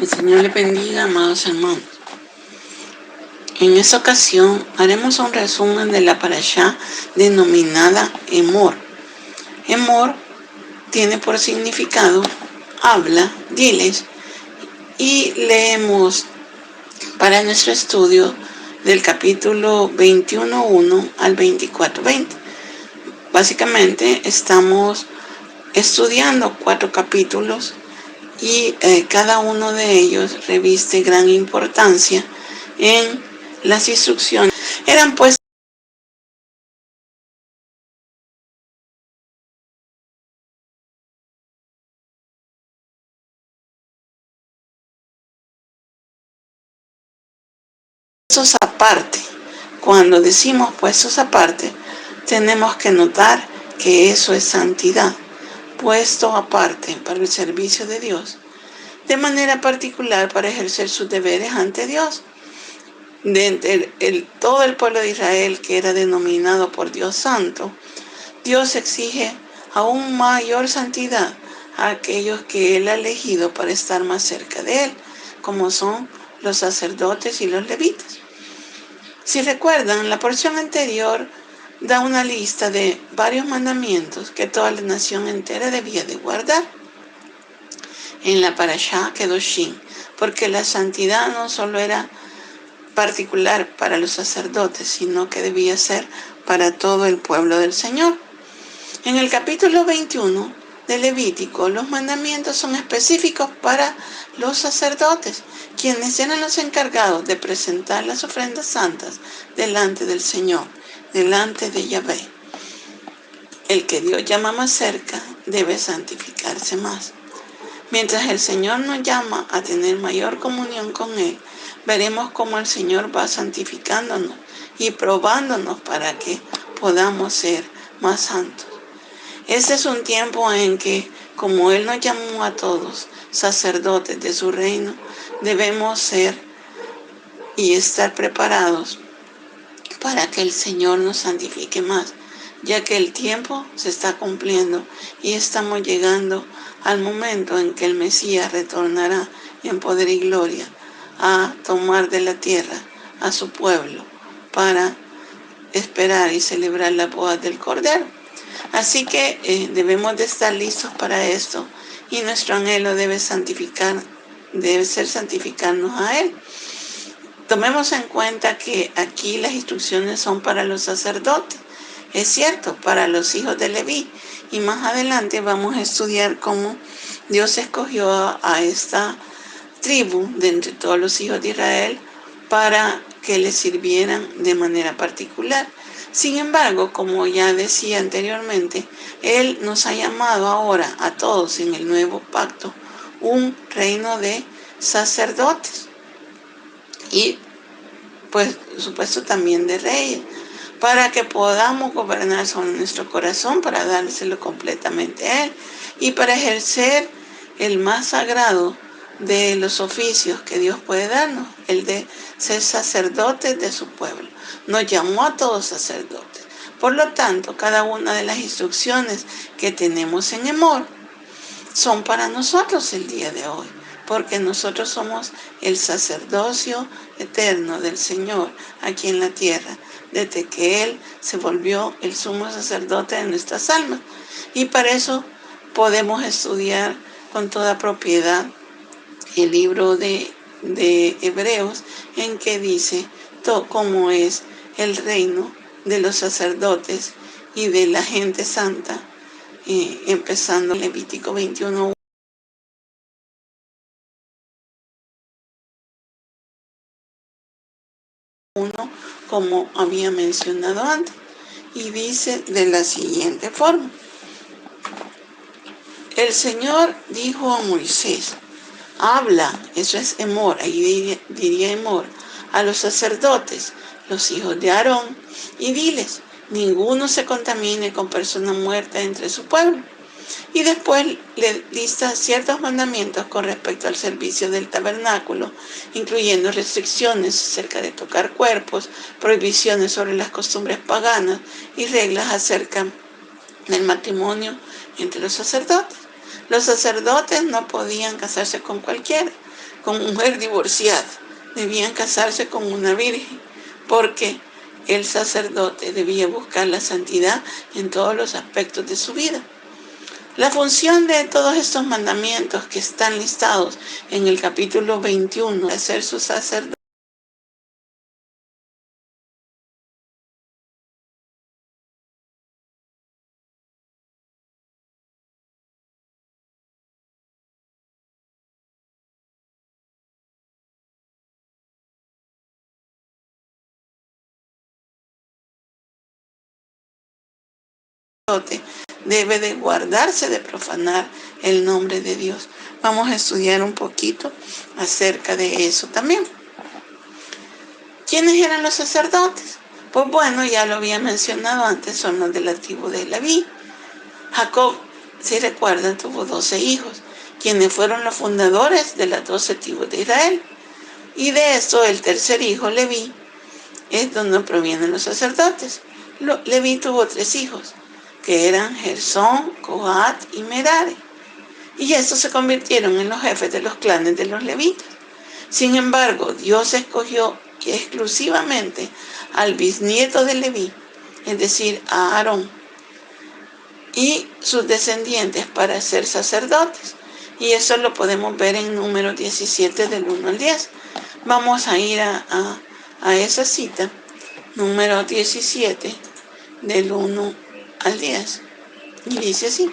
El Señor le bendiga, amados hermanos. En esta ocasión haremos un resumen de la parashá denominada Emor. Emor tiene por significado habla, diles, y leemos para nuestro estudio del capítulo 21:1 al 24:20. Básicamente estamos estudiando 4 capítulos y cada uno de ellos reviste gran importancia en las instrucciones. Eran pues puestos aparte. Cuando decimos puestos aparte, tenemos que notar que eso es santidad, puesto aparte para el servicio de Dios, de manera particular para ejercer sus deberes ante Dios. De todo el pueblo de Israel, que era denominado por Dios Santo, Dios exige aún mayor santidad a aquellos que Él ha elegido para estar más cerca de Él, como son los sacerdotes y los levitas. Si recuerdan, la porción anterior da una lista de varios mandamientos que toda la nación entera debía de guardar en la parashá Kedoshim, porque la santidad no solo era particular para los sacerdotes, sino que debía ser para todo el pueblo del Señor. En el capítulo 21 de Levítico, los mandamientos son específicos para los sacerdotes, quienes eran los encargados de presentar las ofrendas santas delante del Señor, delante de Yahvé. El que Dios llama más cerca debe santificarse más. Mientras el Señor nos llama a tener mayor comunión con Él, veremos cómo el Señor va santificándonos y probándonos para que podamos ser más santos. Este es un tiempo en que, como Él nos llamó a todos sacerdotes de su reino, debemos ser y estar preparados para que el Señor nos santifique más, ya que el tiempo se está cumpliendo y estamos llegando al momento en que el Mesías retornará en poder y gloria a tomar de la tierra a su pueblo para esperar y celebrar la boda del Cordero. Así que debemos de estar listos para esto, y nuestro anhelo debe ser santificarnos a Él. Tomemos en cuenta que aquí las instrucciones son para los sacerdotes, es cierto, para los hijos de Leví, y más adelante vamos a estudiar cómo Dios escogió a esta tribu de entre todos los hijos de Israel para que le sirvieran de manera particular. Sin embargo, como ya decía anteriormente, Él nos ha llamado ahora a todos en el nuevo pacto un reino de sacerdotes y, pues, supuesto también de reyes, para que podamos gobernar sobre nuestro corazón, para dárselo completamente a Él y para ejercer el más sagrado de los oficios que Dios puede darnos, el de ser sacerdotes de su pueblo. Nos llamó a todos sacerdotes. Por lo tanto, cada una de las instrucciones que tenemos en Emor son para nosotros el día de hoy, porque nosotros somos el sacerdocio eterno del Señor aquí en la tierra, desde que Él se volvió el sumo sacerdote de nuestras almas. Y para eso podemos estudiar con toda propiedad el libro de Hebreos, en que dice cómo es el reino de los sacerdotes y de la gente santa, empezando Levítico 21. Como había mencionado antes, y dice de la siguiente forma: el Señor dijo a Moisés, habla, eso es Emor, ahí diría Emor, a los sacerdotes, los hijos de Aarón, y diles, ninguno se contamine con persona muerta entre su pueblo. Y después le lista ciertos mandamientos con respecto al servicio del tabernáculo, incluyendo restricciones acerca de tocar cuerpos, prohibiciones sobre las costumbres paganas y reglas acerca del matrimonio entre los sacerdotes. Los sacerdotes no podían casarse con cualquiera, con mujer divorciada. Debían casarse con una virgen, porque el sacerdote debía buscar la santidad en todos los aspectos de su vida. La función de todos estos mandamientos que están listados en el capítulo 21, de ser su sacerdote, debe de guardarse de profanar el nombre de Dios. Vamos a estudiar un poquito acerca de eso también. ¿Quiénes eran los sacerdotes? Pues bueno, ya lo había mencionado antes, son los de la tribu de Leví. Jacob, si recuerdan, tuvo 12 hijos, quienes fueron los fundadores de las 12 tribus de Israel. Y de esto, el tercer hijo, Leví, es donde provienen los sacerdotes. Leví tuvo 3 hijos, que eran Gersón, Coat y Merari. Y estos se convirtieron en los jefes de los clanes de los levitas. Sin embargo, Dios escogió exclusivamente al bisnieto de Leví, es decir, a Aarón, y sus descendientes para ser sacerdotes. Y eso lo podemos ver en Números 17 del 1 al 10. Vamos a ir a esa cita, Números 17 del 1 al 10. Y dice así: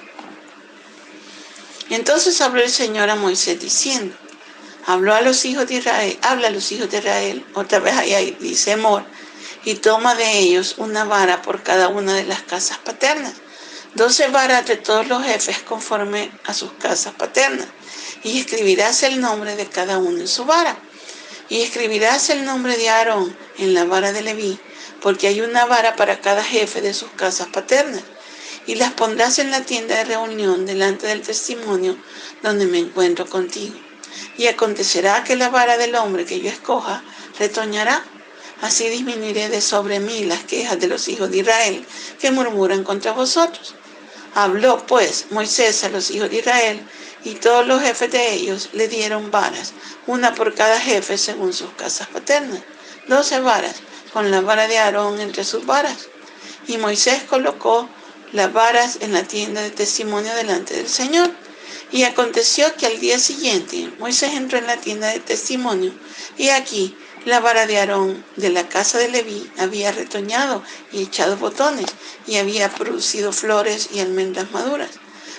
Entonces habló el Señor a Moisés diciendo, habla a los hijos de Israel, otra vez ahí dice Mor, y toma de ellos una vara por cada una de las casas paternas, 12 varas de todos los jefes conforme a sus casas paternas, y escribirás el nombre de cada uno en su vara, y escribirás el nombre de Aarón en la vara de Leví, porque hay una vara para cada jefe de sus casas paternas, y las pondrás en la tienda de reunión delante del testimonio donde me encuentro contigo. Y acontecerá que la vara del hombre que yo escoja retoñará. Así disminuiré de sobre mí las quejas de los hijos de Israel que murmuran contra vosotros. Habló pues Moisés a los hijos de Israel, y todos los jefes de ellos le dieron varas, una por cada jefe según sus casas paternas, 12 varas, con la vara de Aarón entre sus varas. Y Moisés colocó las varas en la tienda de testimonio delante del Señor. Y aconteció que al día siguiente Moisés entró en la tienda de testimonio, y aquí la vara de Aarón de la casa de Leví había retoñado y echado botones, y había producido flores y almendras maduras.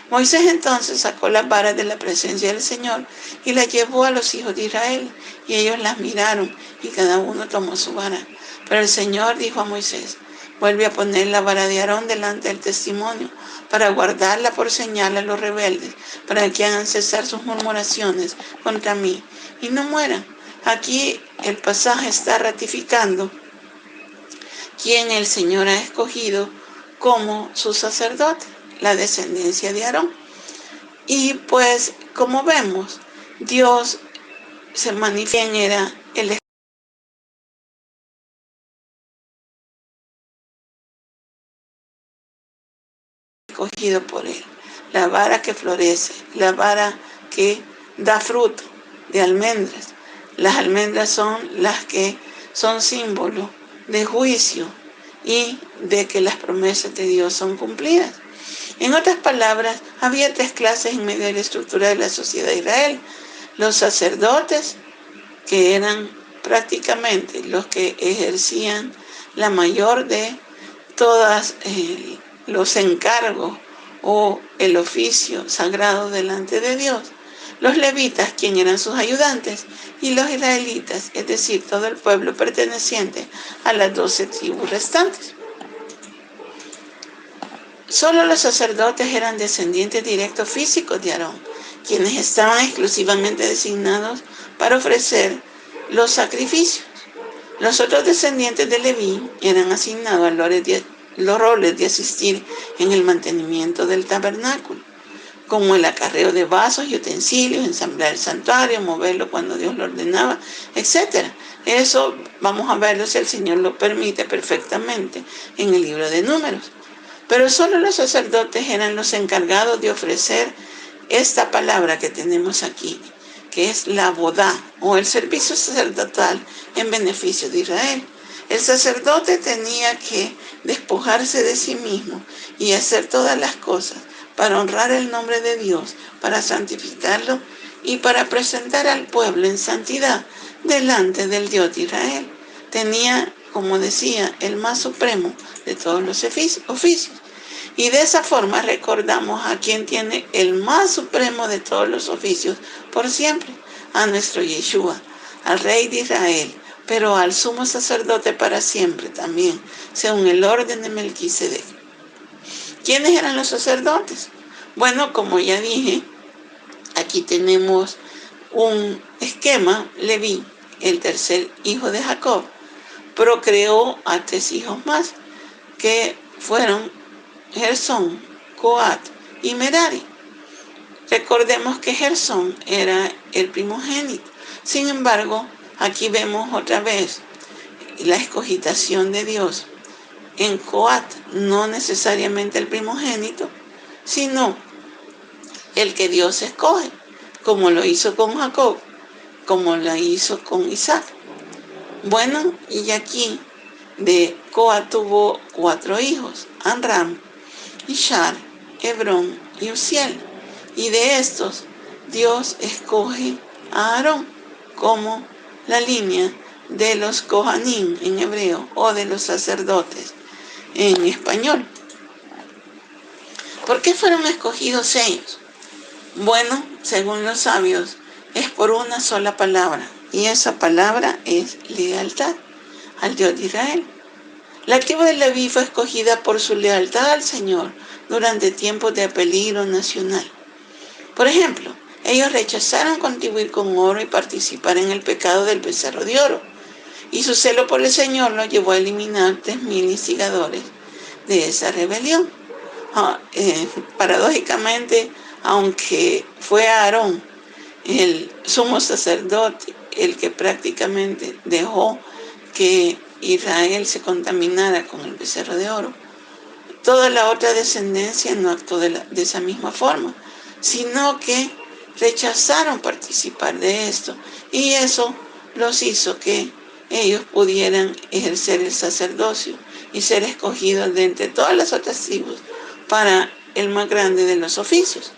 Moisés entonces sacó las varas de la presencia del Señor y las llevó a los hijos de Israel, y ellos las miraron, y cada uno tomó su vara. Pero el Señor dijo a Moisés: vuelve a poner la vara de Aarón delante del testimonio, para guardarla por señal a los rebeldes, para que hagan cesar sus murmuraciones contra mí y no mueran. Aquí el pasaje está ratificando quién el Señor ha escogido como su sacerdote, la descendencia de Aarón. Y pues, como vemos, Dios se manifiesta, era el escogido por él, la vara que florece, la vara que da fruto de almendras. Las almendras son las que son símbolo de juicio y de que las promesas de Dios son cumplidas. En otras palabras, había 3 clases en medio de la estructura de la sociedad de Israel: los sacerdotes, que eran prácticamente los que ejercían la mayor de todas los encargos o el oficio sagrado delante de Dios; los levitas, quienes eran sus ayudantes; y los israelitas, es decir, todo el pueblo perteneciente a las 12 tribus restantes. Solo los sacerdotes eran descendientes directos físicos de Aarón, quienes estaban exclusivamente designados para ofrecer los sacrificios. Los otros descendientes de Leví eran asignados a los roles de asistir en el mantenimiento del tabernáculo, como el acarreo de vasos y utensilios, ensamblar el santuario, moverlo cuando Dios lo ordenaba, etc. Eso vamos a verlo, si el Señor lo permite, perfectamente en el libro de Números. Pero solo los sacerdotes eran los encargados de ofrecer esta palabra que tenemos aquí, que es la bodá o el servicio sacerdotal en beneficio de Israel. El sacerdote tenía que despojarse de sí mismo y hacer todas las cosas para honrar el nombre de Dios, para santificarlo y para presentar al pueblo en santidad delante del Dios de Israel. Tenía, como decía, el más supremo de todos los oficios. Y de esa forma recordamos a quien tiene el más supremo de todos los oficios por siempre, a nuestro Yeshua, al Rey de Israel, pero al sumo sacerdote para siempre también, según el orden de Melquisedec. ¿Quiénes eran los sacerdotes? Bueno, como ya dije, aquí tenemos un esquema. Leví, el tercer hijo de Jacob, procreó a 3 hijos más, que fueron Gersón, Coat y Merari. Recordemos que Gersón era el primogénito. Sin embargo, aquí vemos otra vez la escogitación de Dios en Coat, no necesariamente el primogénito, sino el que Dios escoge, como lo hizo con Jacob, como lo hizo con Isaac. Bueno, y aquí de Coat tuvo 4 hijos, Amram, Ishar, Hebrón y Uziel. Y de estos, Dios escoge a Aarón como la línea de los Kohanim en hebreo, o de los sacerdotes en español. ¿Por qué fueron escogidos ellos? Bueno, según los sabios, es por una sola palabra, y esa palabra es lealtad al Dios de Israel. La tribu de Leví fue escogida por su lealtad al Señor durante tiempos de peligro nacional. Por ejemplo, ellos rechazaron contribuir con oro y participar en el pecado del becerro de oro, y su celo por el Señor los llevó a eliminar 3,000 instigadores de esa rebelión. Paradójicamente, aunque fue Aarón, el sumo sacerdote, el que prácticamente dejó que Israel se contaminara con el becerro de oro, toda la otra descendencia no actuó de esa misma forma, sino que rechazaron participar de esto, y eso los hizo que ellos pudieran ejercer el sacerdocio y ser escogidos de entre todas las otras tribus para el más grande de los oficios.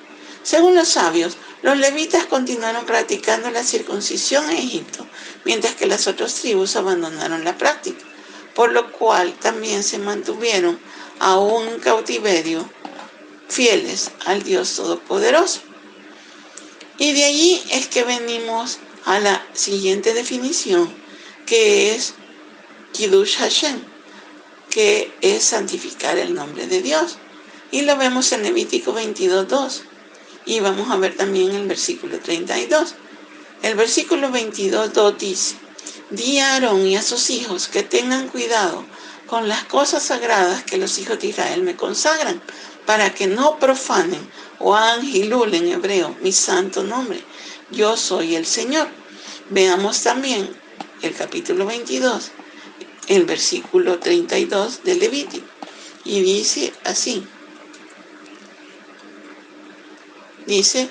Según los sabios, los levitas continuaron practicando la circuncisión en Egipto, mientras que las otras tribus abandonaron la práctica, por lo cual también se mantuvieron aún en cautiverio, fieles al Dios Todopoderoso. Y de allí es que venimos a la siguiente definición, que es Kiddush Hashem, que es santificar el nombre de Dios. Y lo vemos en Levítico 22:2. Y vamos a ver también el versículo 32. El versículo 22:2 dice: Di a Aarón y a sus hijos que tengan cuidado con las cosas sagradas que los hijos de Israel me consagran, para que no profanen o hagan hilul en hebreo mi santo nombre. Yo soy el Señor. Veamos también el capítulo 22, el versículo 32 de Levítico. Y dice así. Dice: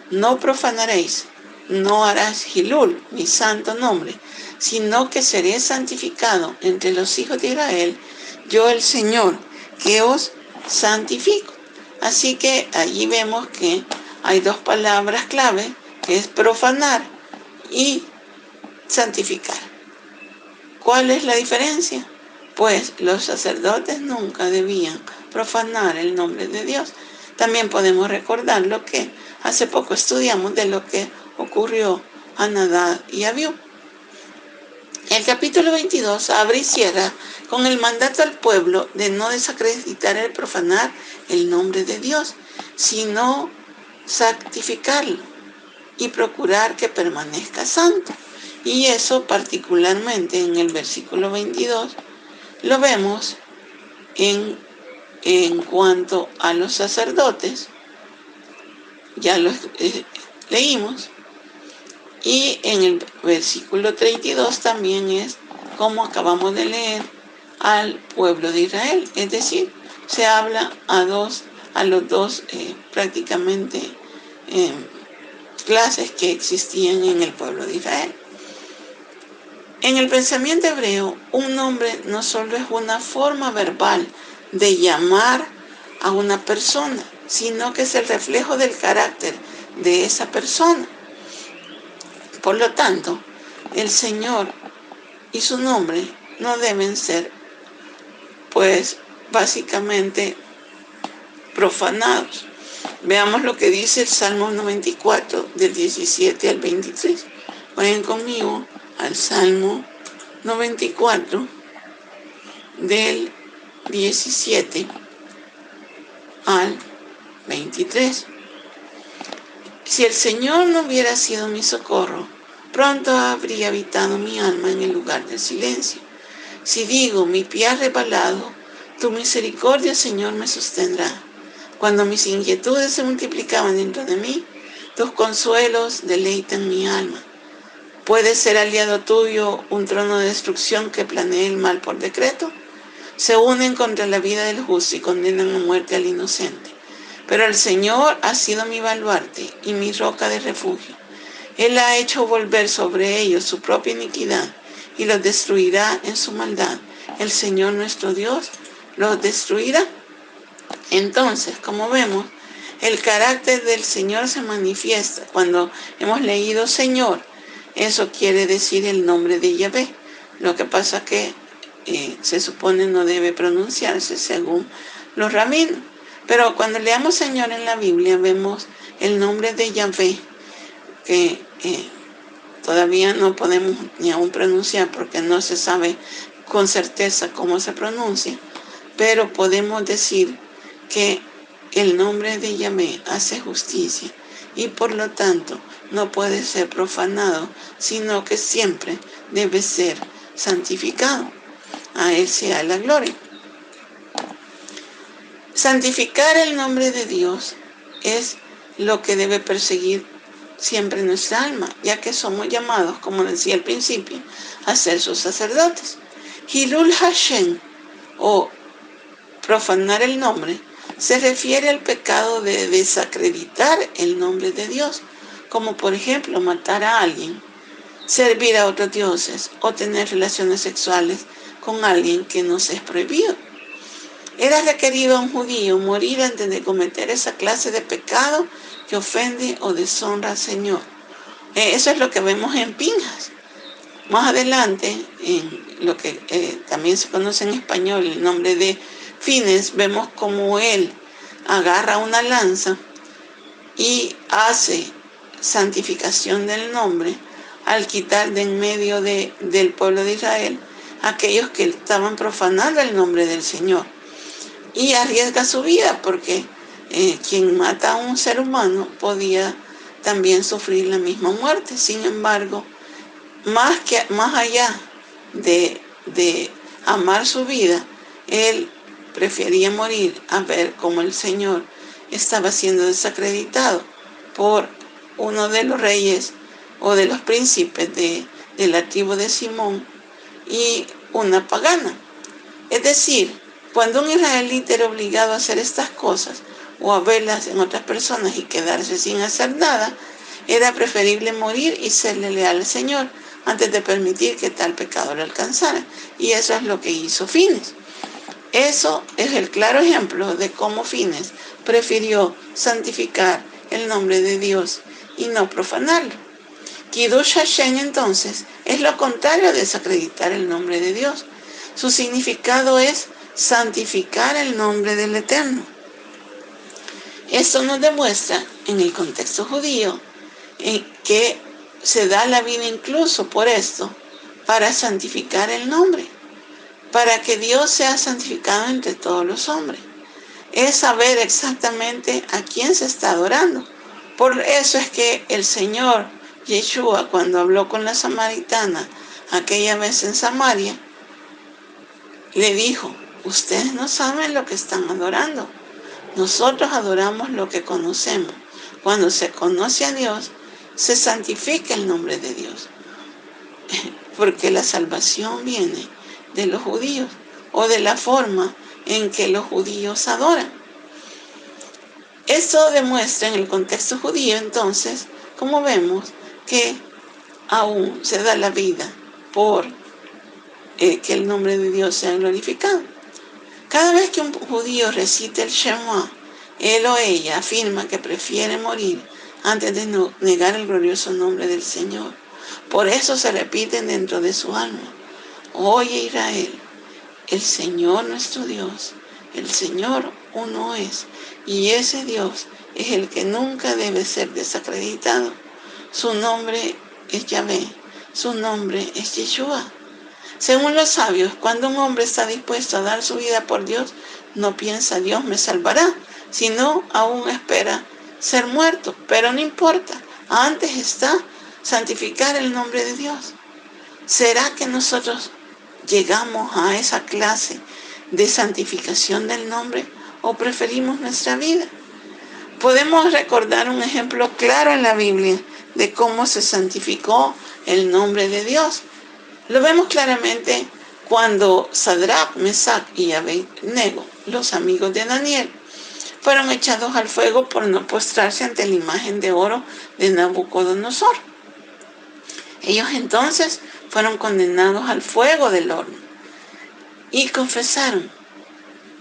no profanaréis, no harás hilul, mi santo nombre, sino que seré santificado entre los hijos de Israel, yo el Señor, que os santifico. Así que allí vemos que hay 2 palabras clave, que es profanar y santificar. ¿Cuál es la diferencia? Pues los sacerdotes nunca debían profanar el nombre de Dios. También podemos recordar lo que hace poco estudiamos de lo que ocurrió a Nadab y Abiú. El capítulo 22 abre y cierra con el mandato al pueblo de no desacreditar el profanar el nombre de Dios, sino santificarlo y procurar que permanezca santo. Y eso particularmente en el versículo 22 lo vemos en cuanto a los sacerdotes, ya lo leímos, y en el versículo 32 también es, como acabamos de leer, al pueblo de Israel. Es decir, se habla a los dos prácticamente clases que existían en el pueblo de Israel. En el pensamiento hebreo, un nombre no solo es una forma verbal de llamar a una persona, sino que es el reflejo del carácter de esa persona. Por lo tanto, el Señor y su nombre no deben ser, pues, básicamente profanados. Veamos lo que dice el Salmo 94, del 17 al 23. Vayan conmigo al Salmo 94, del 17 al 23. Si el Señor no hubiera sido mi socorro, pronto habría habitado mi alma en el lugar del silencio. Si digo, mi pie ha resbalado, tu misericordia, Señor, me sostendrá. Cuando mis inquietudes se multiplicaban dentro de mí, tus consuelos deleitan mi alma. ¿Puede ser aliado tuyo un trono de destrucción que planee el mal por decreto? Se unen contra la vida del justo y condenan a muerte al inocente. Pero el Señor ha sido mi baluarte y mi roca de refugio. Él ha hecho volver sobre ellos su propia iniquidad y los destruirá en su maldad. El Señor nuestro Dios los destruirá. Entonces, como vemos, el carácter del Señor se manifiesta cuando hemos leído Señor. Eso quiere decir el nombre de Yahvé. Lo que pasa que se supone no debe pronunciarse según los rabinos. Pero cuando leamos Señor en la Biblia, vemos el nombre de Yahvé, que todavía no podemos ni aún pronunciar porque no se sabe con certeza cómo se pronuncia, pero podemos decir que el nombre de Yahvé hace justicia y por lo tanto no puede ser profanado, sino que siempre debe ser santificado. A Él sea la gloria. Santificar el nombre de Dios es lo que debe perseguir siempre nuestra alma, ya que somos llamados, como decía al principio, a ser sus sacerdotes. Hilul Hashem, o profanar el nombre, se refiere al pecado de desacreditar el nombre de Dios, como por ejemplo matar a alguien, servir a otros dioses o tener relaciones sexuales con alguien que nos es prohibido. Era requerido a un judío morir antes de cometer esa clase de pecado que ofende o deshonra al Señor. Eso es lo que vemos en Pinhas. Más adelante, en lo que también se conoce en español el nombre de Fines, vemos como él agarra una lanza y hace santificación del nombre al quitar de en medio del pueblo de Israel aquellos que estaban profanando el nombre del Señor. Y arriesga su vida porque quien mata a un ser humano podía también sufrir la misma muerte. Sin embargo, más allá de amar su vida, él prefería morir a ver cómo el Señor estaba siendo desacreditado por uno de los reyes o de los príncipes de la tribu de Simón y una pagana. Es decir, cuando un israelita era obligado a hacer estas cosas o a verlas en otras personas y quedarse sin hacer nada, era preferible morir y serle leal al Señor antes de permitir que tal pecado lo alcanzara. Y eso es lo que hizo Fines. Eso es el claro ejemplo de cómo Fines prefirió santificar el nombre de Dios y no profanarlo. Kiddush Hashem, entonces, es lo contrario a desacreditar el nombre de Dios. Su significado es santificar el nombre del Eterno. Esto nos demuestra, en el contexto judío, que se da la vida incluso por esto, para santificar el nombre, para que Dios sea santificado entre todos los hombres. Es saber exactamente a quién se está adorando. Por eso es que el Señor Yeshua, cuando habló con la samaritana aquella vez en Samaria, le dijo: ustedes no saben lo que están adorando. Nosotros adoramos lo que conocemos. Cuando se conoce a Dios, se santifica el nombre de Dios. Porque la salvación viene de los judíos o de la forma en que los judíos adoran. Esto demuestra en el contexto judío, entonces, como vemos que aún se da la vida por que el nombre de Dios sea glorificado. Cada vez que un judío recita el Shema, él o ella afirma que prefiere morir antes de negar el glorioso nombre del Señor. Por eso se repiten dentro de su alma: oye Israel, el Señor nuestro Dios, el Señor uno es, y ese Dios es el que nunca debe ser desacreditado. Su nombre es Yahvé, su nombre es Yeshua. Según los sabios, cuando un hombre está dispuesto a dar su vida por Dios, no piensa Dios me salvará, sino aún espera ser muerto. Pero no importa, antes está santificar el nombre de Dios. ¿Será que nosotros llegamos a esa clase de santificación del nombre o preferimos nuestra vida? Podemos recordar un ejemplo claro en la Biblia de cómo se santificó el nombre de Dios. Lo vemos claramente cuando Sadrach, Mesach y Abednego, los amigos de Daniel, fueron echados al fuego por no postrarse ante la imagen de oro de Nabucodonosor. Ellos entonces fueron condenados al fuego del horno y confesaron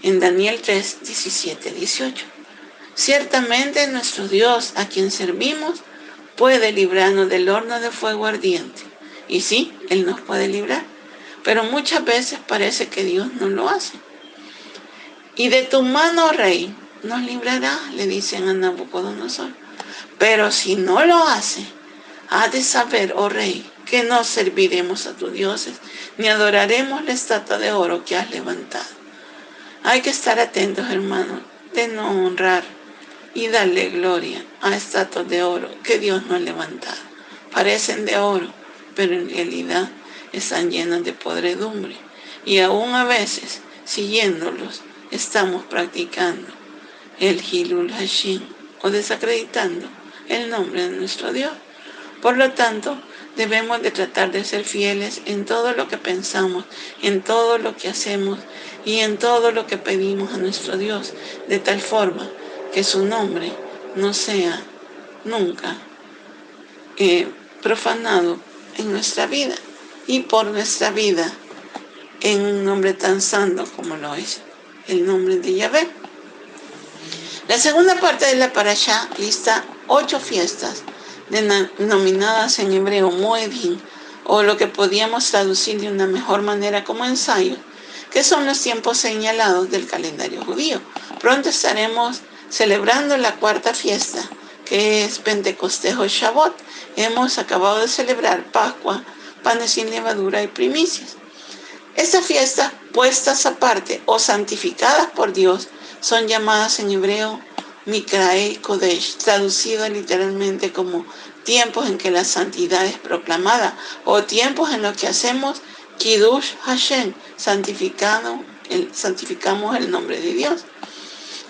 en Daniel 3, 17, 18. Ciertamente nuestro Dios, a quien servimos, puede librarnos del horno de fuego ardiente. Y sí, Él nos puede librar, pero muchas veces parece que Dios no lo hace. Y de tu mano, rey, nos librará, le dicen a Nabucodonosor. Pero si no lo hace, has de saber, oh rey, que no serviremos a tus dioses, ni adoraremos la estatua de oro que has levantado. Hay que estar atentos, hermanos, de no honrar y darle gloria a estatuas de oro que Dios no ha levantado. Parecen de oro, pero en realidad están llenas de podredumbre. Y aún a veces, siguiéndolos, estamos practicando el Hilul Hashim o desacreditando el nombre de nuestro Dios. Por lo tanto, debemos de tratar de ser fieles en todo lo que pensamos, en todo lo que hacemos y en todo lo que pedimos a nuestro Dios, de tal forma que su nombre no sea nunca profanado en nuestra vida y por nuestra vida en un nombre tan santo como lo es el nombre de Yahvé. La segunda parte de la parashá lista 8 fiestas denominadas en hebreo Moedim, o lo que podíamos traducir de una mejor manera como ensayos, que son los tiempos señalados del calendario judío. Pronto estaremos celebrando la cuarta fiesta, que es Pentecostés o Shavuot. Hemos acabado de celebrar Pascua, panes sin levadura y primicias. Estas fiestas puestas aparte o santificadas por Dios son llamadas en hebreo Mikrae Kodesh, traducido literalmente como tiempos en que la santidad es proclamada, o tiempos en los que hacemos Kiddush Hashem, santificamos el nombre de Dios.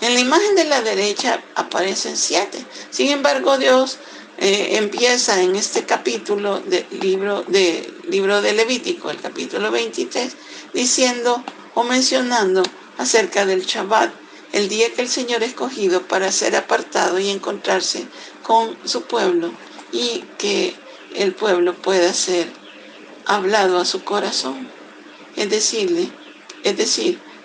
En la imagen de la derecha aparecen 7. Sin embargo, Dios empieza en este capítulo del libro de Levítico, el capítulo 23, diciendo o mencionando acerca del Shabbat, el día que el Señor ha escogido para ser apartado y encontrarse con su pueblo, y que el pueblo pueda ser hablado a su corazón. Es decir,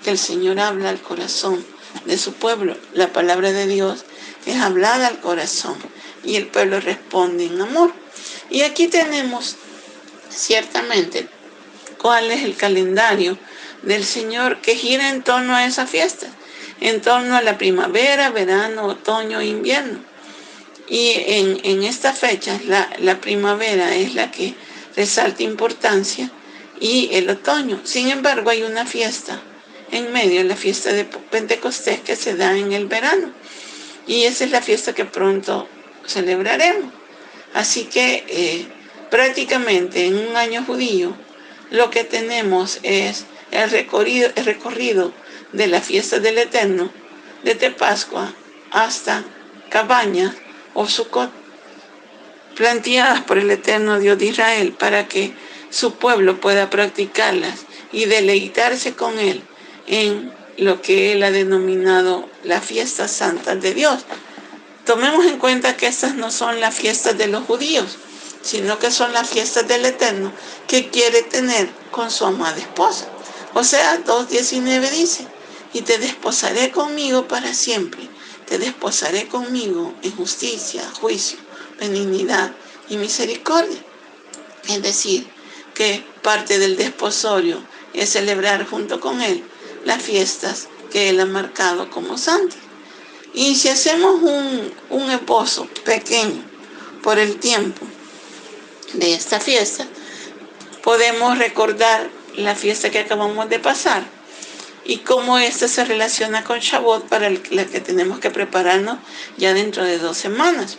que el Señor habla al corazón de su pueblo. La palabra de Dios es hablada al corazón y el pueblo responde en amor. Y aquí tenemos ciertamente cuál es el calendario del Señor que gira en torno a esa fiesta, en torno a la primavera, verano, otoño e invierno. Y en esta fecha la primavera es la que resalta importancia y el otoño. Sin embargo, hay una fiesta en medio, la fiesta de Pentecostés, que se da en el verano. Y esa es la fiesta que pronto celebraremos. Así que prácticamente en un año judío lo que tenemos es el recorrido de la fiesta del Eterno, desde Pascua hasta Cabañas o Sucot, planteadas por el Eterno Dios de Israel para que su pueblo pueda practicarlas y deleitarse con Él en lo que Él ha denominado la fiesta santa de Dios. Tomemos en cuenta que estas no son las fiestas de los judíos, sino que son las fiestas del Eterno que quiere tener con su amada esposa. O sea, 2:19 dice, y te desposaré conmigo para siempre, te desposaré conmigo en justicia, juicio, benignidad y misericordia. Es decir, que parte del desposorio es celebrar junto con Él las fiestas que Él ha marcado como santas. Y si hacemos un esbozo pequeño por el tiempo de esta fiesta, podemos recordar la fiesta que acabamos de pasar y cómo esta se relaciona con Shavuot, para la que tenemos que prepararnos ya dentro de 2 semanas.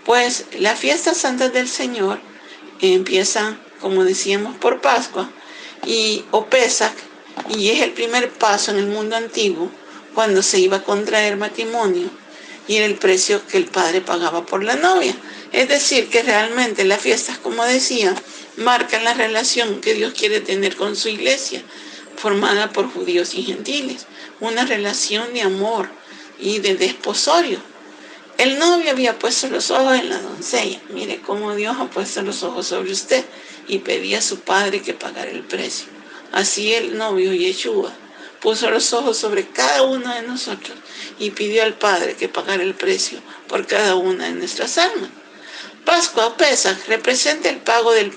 Pues las fiestas santas del Señor empiezan, como decíamos, por Pascua o Pesach, y es el primer paso en el mundo antiguo cuando se iba a contraer matrimonio y era el precio que el padre pagaba por la novia. Es decir, que realmente las fiestas, como decía, marcan la relación que Dios quiere tener con su iglesia, formada por judíos y gentiles, una relación de amor y de desposorio. El novio había puesto los ojos en la doncella. Mire cómo Dios ha puesto los ojos sobre usted, y pedía a su padre que pagara el precio. Así el novio Yeshua puso los ojos sobre cada uno de nosotros y pidió al Padre que pagara el precio por cada una de nuestras almas. Pascua o Pesach representa el pago del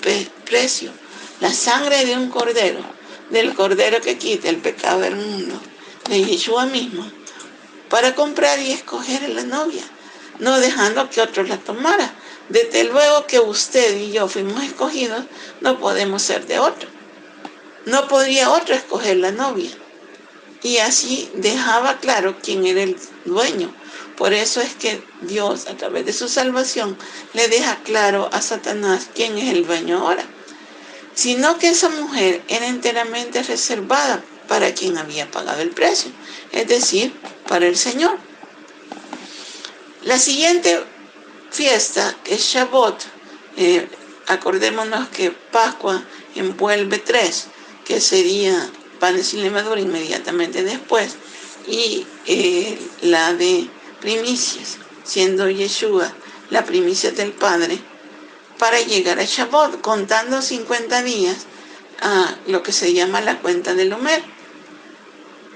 precio, la sangre de un cordero, del cordero que quita el pecado del mundo, de Yeshua mismo, para comprar y escoger a la novia, no dejando que otros la tomara. Desde luego que usted y yo fuimos escogidos, no podemos ser de otro. No podría otro escoger la novia. Y así dejaba claro quién era el dueño. Por eso es que Dios, a través de su salvación, le deja claro a Satanás quién es el dueño ahora. Sino que esa mujer era enteramente reservada para quien había pagado el precio, es decir, para el Señor. La siguiente fiesta es Shavuot. Acordémonos que Pascua envuelve 3, que sería panes sin levadura inmediatamente después, y la de primicias, siendo Yeshua la primicia del Padre, para llegar a Shavuot, contando 50 días a lo que se llama la cuenta del Omer.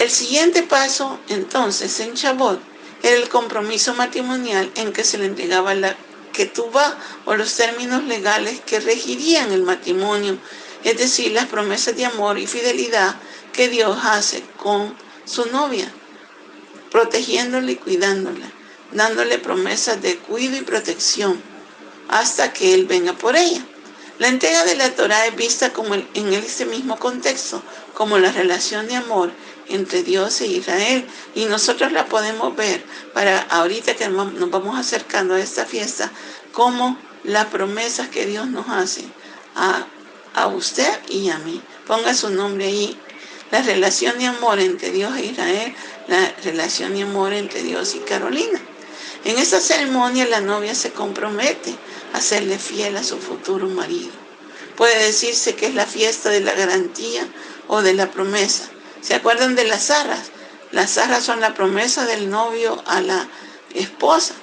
El siguiente paso, entonces, en Shavuot, era el compromiso matrimonial, en que se le entregaba la ketubá, o los términos legales que regirían el matrimonio, es decir, las promesas de amor y fidelidad que Dios hace con su novia, protegiéndola y cuidándola, dándole promesas de cuidado y protección hasta que Él venga por ella. La entrega de la Torá es vista como en este mismo contexto, como la relación de amor entre Dios e Israel, y nosotros la podemos ver para ahorita que nos vamos acercando a esta fiesta, como las promesas que Dios nos hace a usted y a mí. Ponga su nombre ahí. La relación de amor entre Dios e Israel, la relación de amor entre Dios y Carolina. En esta ceremonia la novia se compromete a serle fiel a su futuro marido. Puede decirse que es la fiesta de la garantía o de la promesa. ¿Se acuerdan de las arras? Las arras son la promesa del novio a la esposa.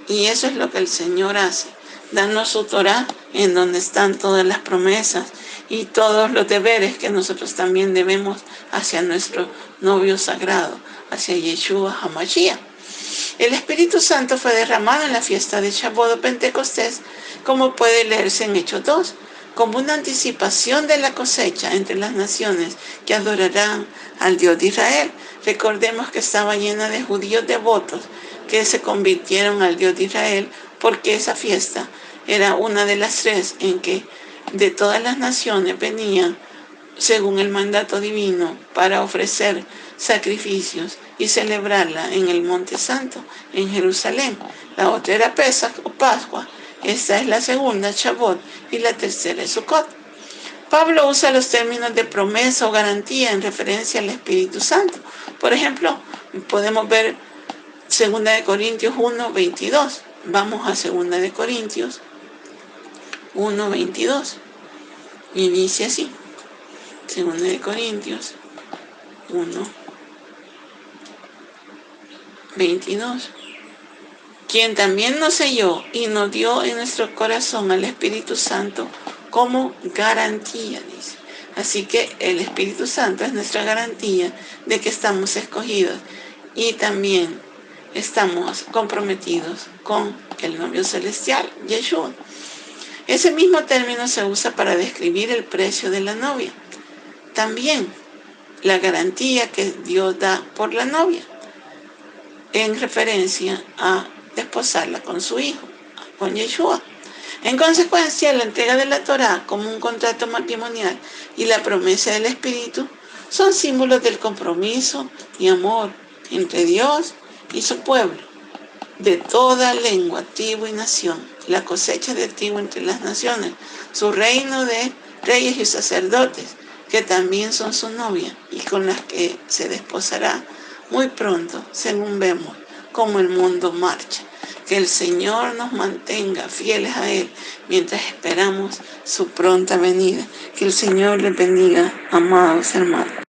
Y eso es lo que el Señor hace, darnos su Torá, en donde están todas las promesas y todos los deberes que nosotros también debemos hacia nuestro novio sagrado, hacia Yeshua HaMashiach. El Espíritu Santo fue derramado en la fiesta de Shavuot o Pentecostés, como puede leerse en Hechos 2, como una anticipación de la cosecha entre las naciones que adorarán al Dios de Israel. Recordemos que estaba llena de judíos devotos que se convirtieron al Dios de Israel, porque esa fiesta era una de las 3 en que de todas las naciones venían, según el mandato divino, para ofrecer sacrificios y celebrarla en el Monte Santo, en Jerusalén. La otra era Pesach o Pascua. Esta es la segunda, Shavuot, y la tercera es Sukkot. Pablo usa los términos de promesa o garantía en referencia al Espíritu Santo. Por ejemplo, podemos ver 2 Corintios 1:22. Vamos a 2 Corintios 1:22. Y dice así. 2 Corintios 1:22. quien también nos selló y nos dio en nuestro corazón al Espíritu Santo como garantía, dice. Así que el Espíritu Santo es nuestra garantía de que estamos escogidos y también estamos comprometidos con el novio celestial, Yeshua. Ese mismo término se usa para describir el precio de la novia. También la garantía que Dios da por la novia, en referencia a desposarla con su hijo, con Yeshua. En consecuencia, la entrega de la Torá como un contrato matrimonial y la promesa del Espíritu son símbolos del compromiso y amor entre Dios y su pueblo, de toda lengua, tribu y nación, la cosecha de tribu entre las naciones, su reino de reyes y sacerdotes, que también son su novia y con las que se desposará muy pronto, según vemos cómo el mundo marcha. Que el Señor nos mantenga fieles a Él mientras esperamos su pronta venida. Que el Señor les bendiga, amados hermanos.